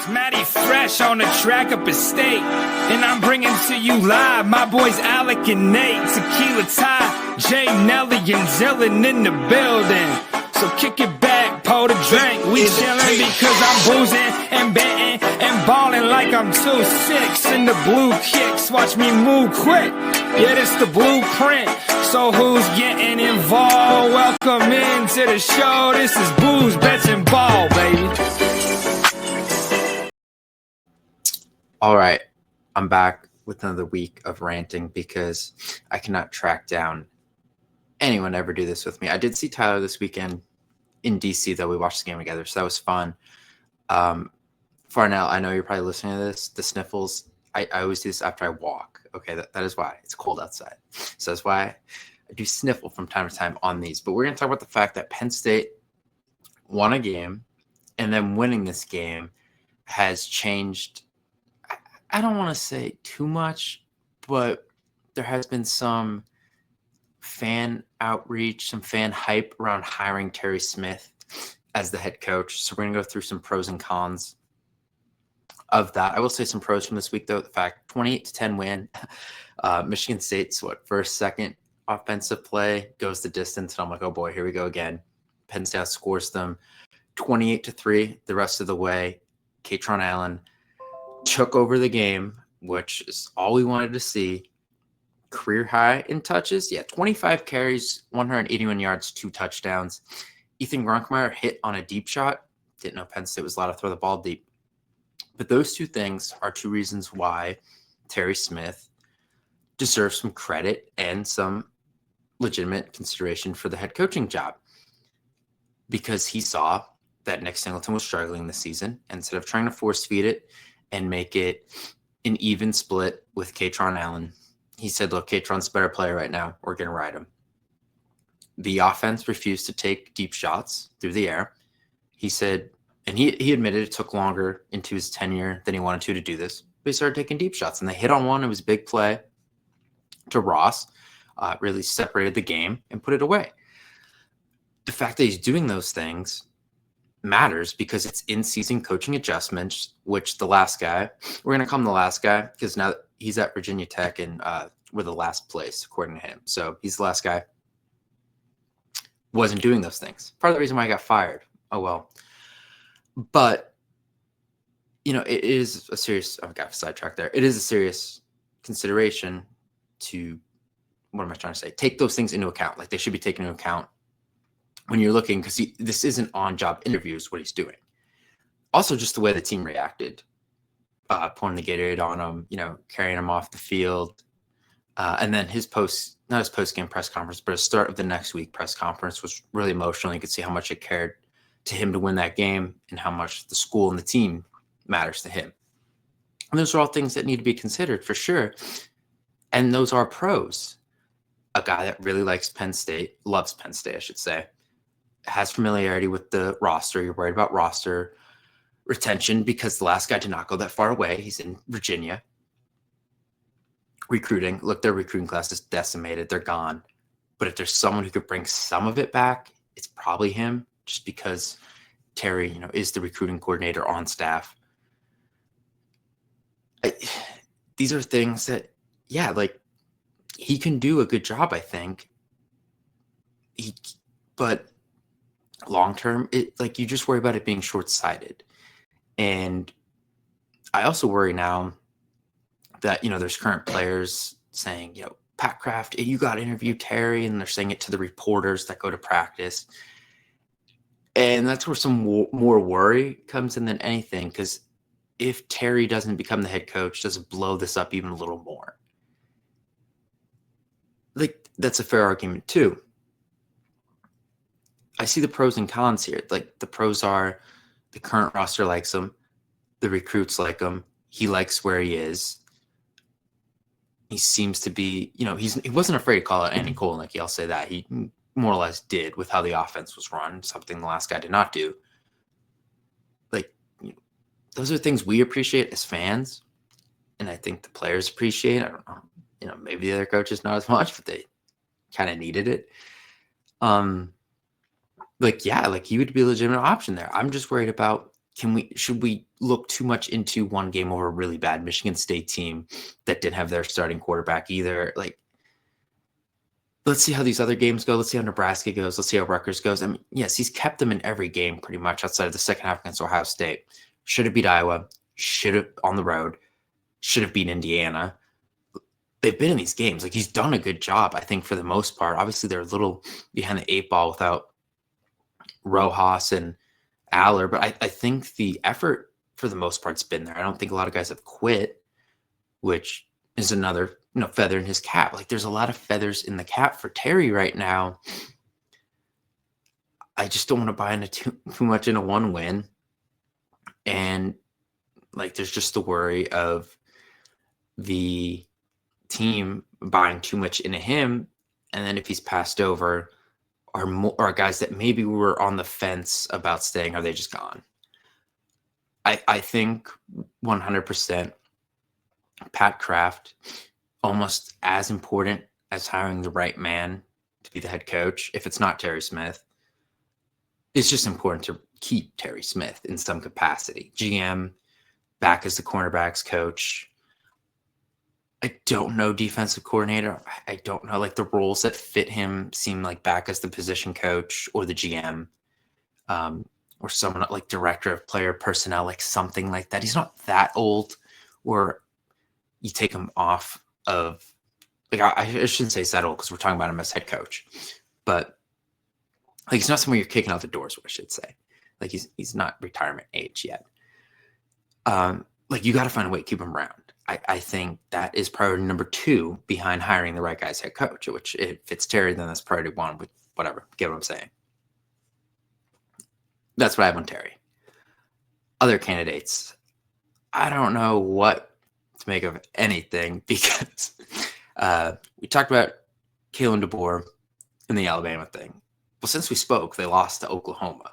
Matty Fresh on the track up at State. And I'm bringing to you live my boys Alec and Nate. Tequila Ty, Jay, Nelly, and Zillin in the building. So kick it back, pour the drink. We chillin' because I'm boozing and betting and ballin' like I'm 2-6. And the blue kicks, watch me move quick. Yeah, this the blueprint. So who's getting involved? Welcome into the show. This is Booze, Bets, and Ball, baby. All right, I'm back with another week of ranting because I cannot track down anyone ever do this with me. I did see Tyler this weekend in DC, though. We watched the game together, so that was fun. Farnell, I know you're probably listening to this. The sniffles, I always do this after I walk. Okay, that is why. It's cold outside. So that's why I do sniffle from time to time on these. But we're going to talk about the fact that Penn State won a game, and then winning this game has changed. I don't want to say too much, but there has been some fan outreach, some fan hype around hiring Terry Smith as the head coach. So we're going to go through some pros and cons of that. I will say some pros from this week, though. The fact 28-10 win. Michigan State's first, second offensive play goes the distance. And I'm like, oh boy, here we go again. Penn State scores them 28-3 the rest of the way. Katron Allen took over the game, which is all we wanted to see. Career high in touches. Yeah, 25 carries, 181 yards, 2 touchdowns. Ethan Gronkmeyer hit on a deep shot. Didn't know Penn State was allowed to throw the ball deep. But those two things are two reasons why Terry Smith deserves some credit and some legitimate consideration for the head coaching job. Because he saw that Nick Singleton was struggling this season. Instead of trying to force feed it and make it an even split with Katron Allen, he said, look, Katron's a better player right now. We're going to ride him. The offense refused to take deep shots through the air. He said, and he admitted it took longer into his tenure than he wanted to do this, but he started taking deep shots, and they hit on one. It was a big play to Ross, really separated the game and put it away. The fact that he's doing those things matters because it's in-season coaching adjustments, which the last guy, we're going to call him the last guy because now he's at Virginia Tech and we're the last place, according to him. So he's the last guy. Wasn't doing those things. Part of the reason why I got fired. Oh, well. But, it is a serious, I got sidetracked there. It is a serious consideration to, what am I trying to say? Take those things into account. Like they should be taken into account when you're looking, because this isn't on-job interviews, what he's doing. Also, just the way the team reacted, pouring the Gatorade on him, carrying him off the field. And then not his post-game press conference, but the start of the next week press conference was really emotional. You could see how much it cared to him to win that game and how much the school and the team matters to him. And those are all things that need to be considered for sure. And those are pros. A guy that really likes Penn State, loves Penn State, I should say, has familiarity with the roster. You're worried about roster retention because the last guy did not go that far away. He's in Virginia. Recruiting. Look, their recruiting class is decimated. They're gone. But if there's someone who could bring some of it back, it's probably him, just because Terry, is the recruiting coordinator on staff. These are things that, he can do a good job, I think. But long term, you just worry about it being short-sighted. And I also worry now that, there's current players saying, Pat Kraft, you got to interview Terry, and they're saying it to the reporters that go to practice. And that's where some more worry comes in than anything, because if Terry doesn't become the head coach, does it blow this up even a little more? That's a fair argument too. I see the pros and cons here. The pros are the current roster likes him. The recruits like him. He likes where he is. He seems to be, he wasn't afraid to call out Andy Cole. I'll say that. He more or less did with how the offense was run, something the last guy did not do. Those are things we appreciate as fans. And I think the players appreciate. I don't know. Maybe the other coaches not as much, but they kind of needed it. He would be a legitimate option there. I'm just worried about should we look too much into one game over a really bad Michigan State team that didn't have their starting quarterback either? Like, let's see how these other games go. Let's see how Nebraska goes. Let's see how Rutgers goes. I mean, yes, he's kept them in every game pretty much outside of the second half against Ohio State. Should have beat Iowa. Should have on the road. Should have beat Indiana. They've been in these games. Like, he's done a good job, I think, for the most part. Obviously, they're a little behind the 8 ball without Rojas and Aller, but I think the effort for the most part's been there. I don't think a lot of guys have quit, which is another feather in his cap. Like, there's a lot of feathers in the cap for Terry right now. I just don't want to buy into too much into one win. And like, there's just the worry of the team buying too much into him. And then if he's passed over, are guys that maybe were on the fence about staying, are they just gone? I think 100% Pat Kraft, almost as important as hiring the right man to be the head coach, if it's not Terry Smith, it's just important to keep Terry Smith in some capacity. GM, back as the cornerbacks coach. I don't know defensive coordinator. I don't know, like, the roles that fit him seem like back as the position coach or the GM, or someone like director of player personnel, like something like that. He's not that old, or you take him off of, like, I shouldn't say he's that old because we're talking about him as head coach, but like, he's not someone you're kicking out the doors with, I should say. Like, he's not retirement age yet. Like, you got to find a way to keep him around. I think that is priority number 2 behind hiring the right guy's head coach, which if it's Terry, then that's priority 1, but whatever. Get what I'm saying? That's what I have on Terry. Other candidates, I don't know what to make of anything, because we talked about Kalen DeBoer and the Alabama thing. Well, since we spoke, they lost to Oklahoma.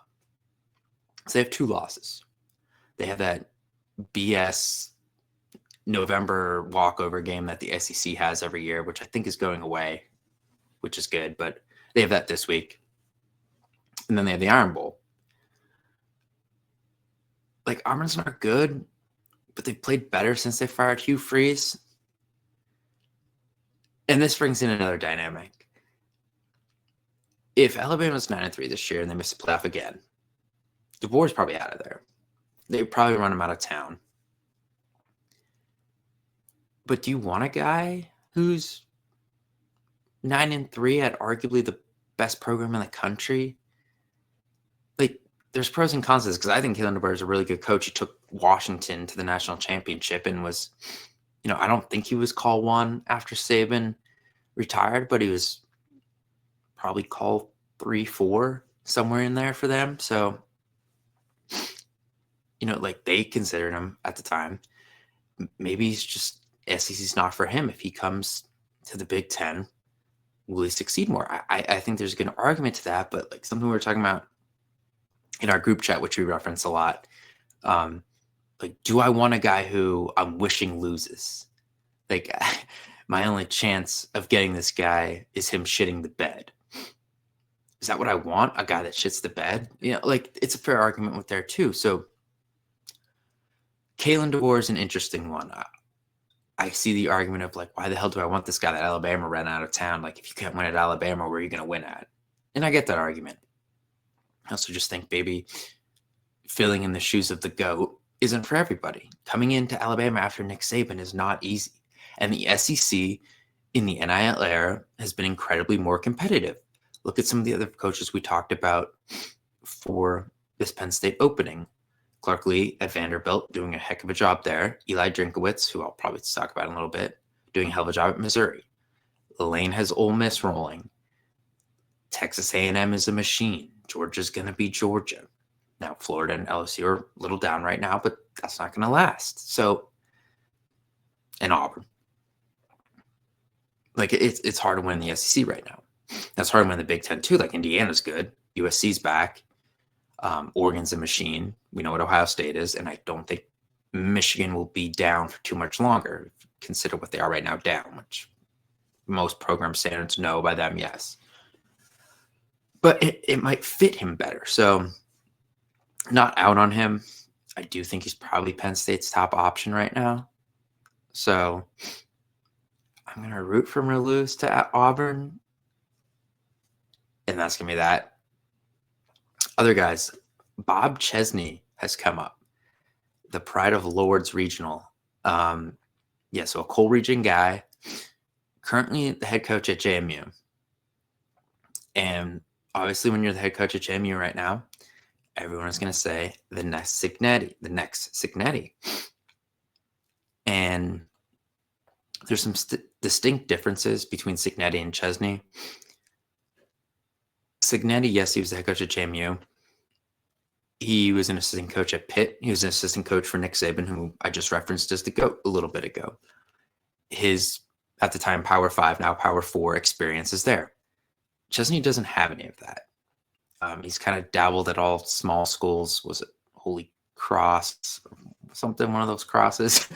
So they have 2 losses. They have that BS November walkover game that the SEC has every year, which I think is going away, which is good, but they have that this week. And then they have the Iron Bowl. Like, Auburn's not good, but they played better since they fired Hugh Freeze. And this brings in another dynamic. If Alabama's 9-3 this year and they miss the playoff again, DeBoer's probably out of there. They probably run him out of town. But do you want a guy who's 9-3 at arguably the best program in the country? Like, there's pros and cons to this, because I think Kalen DeBoer is a really good coach. He took Washington to the national championship and was, I don't think he was call 1 after Saban retired, but he was probably call 3, 4, somewhere in there for them. So, like, they considered him at the time. Maybe he's just, SEC's not for him. If he comes to the Big Ten, will he succeed more? I think there's a good argument to that, but like something we were talking about in our group chat, which we reference a lot, like, do I want a guy who I'm wishing loses? Like, my only chance of getting this guy is him shitting the bed. Is that what I want? A guy that shits the bed? Like, it's a fair argument with there too. So Kalen DeBoer is an interesting one. I see the argument of, like, why the hell do I want this guy that Alabama ran out of town? Like, if you can't win at Alabama, where are you going to win at? And I get that argument. I also just think maybe filling in the shoes of the GOAT isn't for everybody. Coming into Alabama after Nick Saban is not easy. And the SEC in the NIL era has been incredibly more competitive. Look at some of the other coaches we talked about for this Penn State opening. Clark Lee at Vanderbilt doing a heck of a job there. Eli Drinkowitz, who I'll probably talk about in a little bit, doing a hell of a job at Missouri. Lane has Ole Miss rolling. Texas A&M is a machine. Georgia's going to be Georgia. Now, Florida and LSU are a little down right now, but that's not going to last. So, and Auburn. Like, it's hard to win the SEC right now. That's hard to win the Big Ten too. Like, Indiana's good. USC's back. Oregon's a machine. We know what Ohio State is, and I don't think Michigan will be down for too much longer. Consider what they are right now down, which most program standards know by them, yes. But it might fit him better. So, not out on him. I do think he's probably Penn State's top option right now. So I'm going to root for him to lose to Auburn. And that's going to be that. Other guys, Bob Chesney has come up. The pride of Lord's Regional. So a Coal Region guy, currently the head coach at JMU. And obviously when you're the head coach at JMU right now, everyone is going to say the next Cignetti. And there's some distinct differences between Cignetti and Chesney. Cignetti, yes, he was the head coach at JMU. He was an assistant coach at Pitt. He was an assistant coach for Nick Saban, who I just referenced as the GOAT a little bit ago. His, at the time, Power 5, now Power 4 experience is there. Chesney doesn't have any of that. He's kind of dabbled at all small schools. Was it Holy Cross? Something, one of those crosses,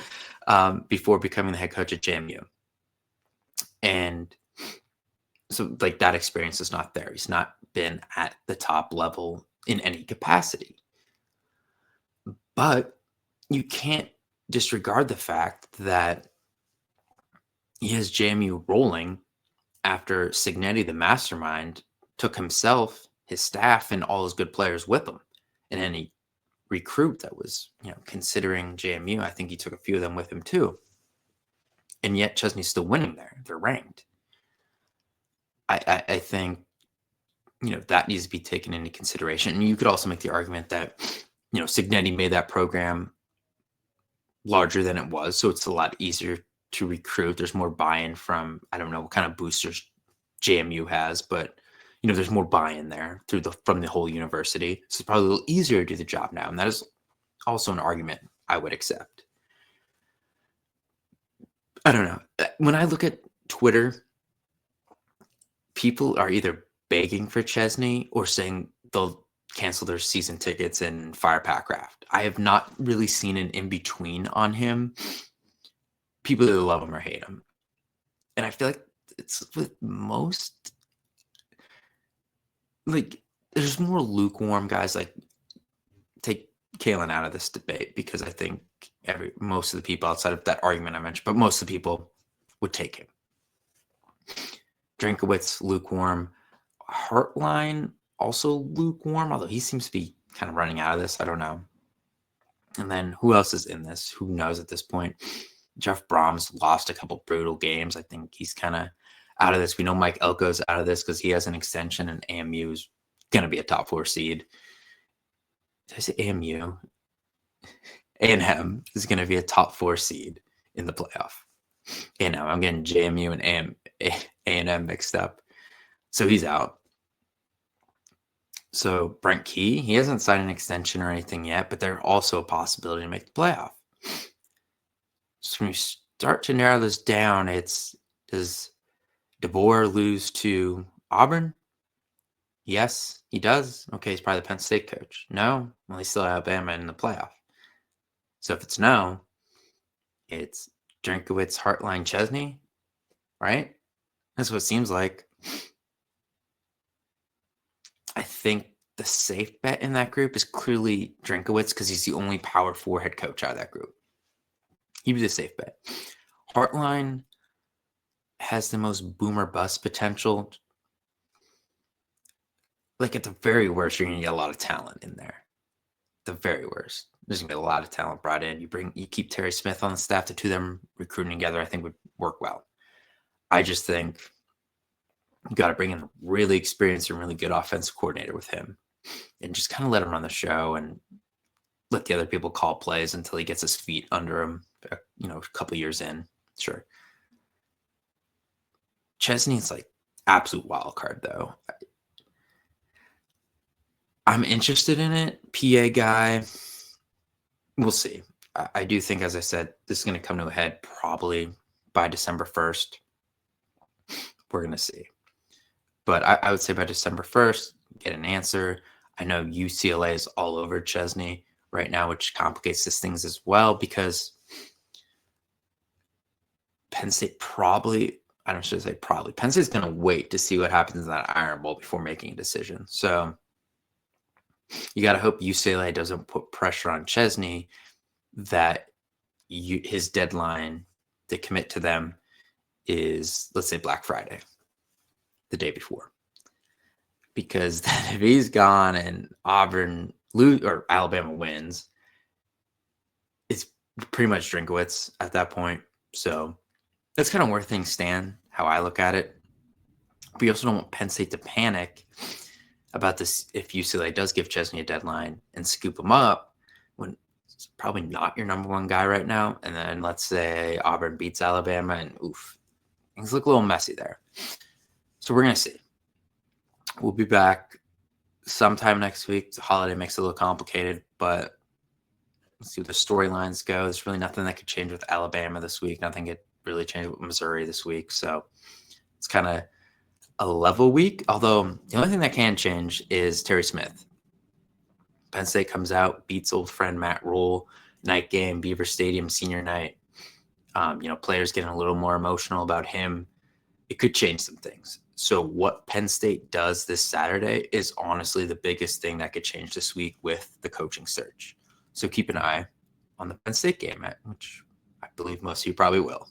before becoming the head coach at JMU. And so, like, that experience is not there. He's not been at the top level in any capacity. But you can't disregard the fact that he has JMU rolling after Cignetti, the mastermind, took himself, his staff, and all his good players with him. And any recruit that was, considering JMU, I think he took a few of them with him too. And yet Chesney's still winning there. They're ranked. I think, that needs to be taken into consideration. And you could also make the argument that, Cignetti made that program larger than it was. So it's a lot easier to recruit. There's more buy-in from, I don't know what kind of boosters JMU has, but there's more buy-in there from the whole university. So it's probably a little easier to do the job now. And that is also an argument I would accept. I don't know. When I look at Twitter, people are either begging for Chesney or saying they'll cancel their season tickets and fire Pat Kraft. I have not really seen an in-between on him. People either love him or hate him. And I feel like it's with most, like, there's more lukewarm guys. Like, take Kalen out of this debate, because I think most of the people outside of that argument I mentioned, but most of the people would take him. Drinkowitz, lukewarm. Hartline, also lukewarm, although he seems to be kind of running out of this. I don't know. And then who else is in this? Who knows at this point? Jeff Brahms lost a couple brutal games. I think he's kind of out of this. We know Mike Elko's out of this because he has an extension, and AMU is going to be a top 4 seed. Did I say AMU? A&M is going to be a top 4 seed in the playoff. I'm getting JMU and A&M mixed up. So he's out. So Brent Key, he hasn't signed an extension or anything yet, but they're also a possibility to make the playoff. So when you start to narrow this down, does DeBoer lose to Auburn? Yes, he does. Okay, he's probably the Penn State coach. No? Well, he's still Alabama in the playoff. So if it's no, it's Drinkowitz, Hartline, Chesney, right? That's what it seems like. I think the safe bet in that group is clearly Drinkowitz, because he's the only Power 4 head coach out of that group. He'd be the safe bet. Hartline has the most boomer bust potential. Like, at the very worst, you're going to get a lot of talent in there. The very worst. There's going to be a lot of talent brought in. You keep Terry Smith on the staff, the two of them recruiting together, I think would work well. I just think you got to bring in a really experienced and really good offensive coordinator with him, and just kind of let him run the show and let the other people call plays until he gets his feet under him, a couple years in. Sure. Chesney's like absolute wild card, though. I'm interested in it. PA guy. We'll see. I do think, as I said, this is going to come to a head probably by December 1st. We're going to see. But I would say by December 1st, get an answer. I know UCLA is all over Chesney right now, which complicates these things as well, because Penn State Penn State's going to wait to see what happens in that Iron Bowl before making a decision. So You got to hope UCLA doesn't put pressure on Chesney that his deadline to commit to them is, let's say, Black Friday, the day before. Because if he's gone and Auburn or Alabama wins, it's pretty much Drinkowitz at that point. So that's kind of where things stand, how I look at it. We also don't want Penn State to panic about this if UCLA does give Chesney a deadline and scoop him up when it's probably not your number one guy right now. And then let's say Auburn beats Alabama and oof, things look a little messy there. So we're going to see. We'll be back sometime next week. The holiday makes it a little complicated, but let's see where the storylines go. There's really nothing that could change with Alabama this week. Nothing could really change with Missouri this week. So it's kind of a level week. Although the only thing that can change is Terry Smith. Penn State comes out, beats old friend Matt Rule, night game, Beaver Stadium, senior night. Players getting a little more emotional about him. It could change some things. So what Penn State does this Saturday is honestly the biggest thing that could change this week with the coaching search. So keep an eye on the Penn State game, which I believe most of you probably will.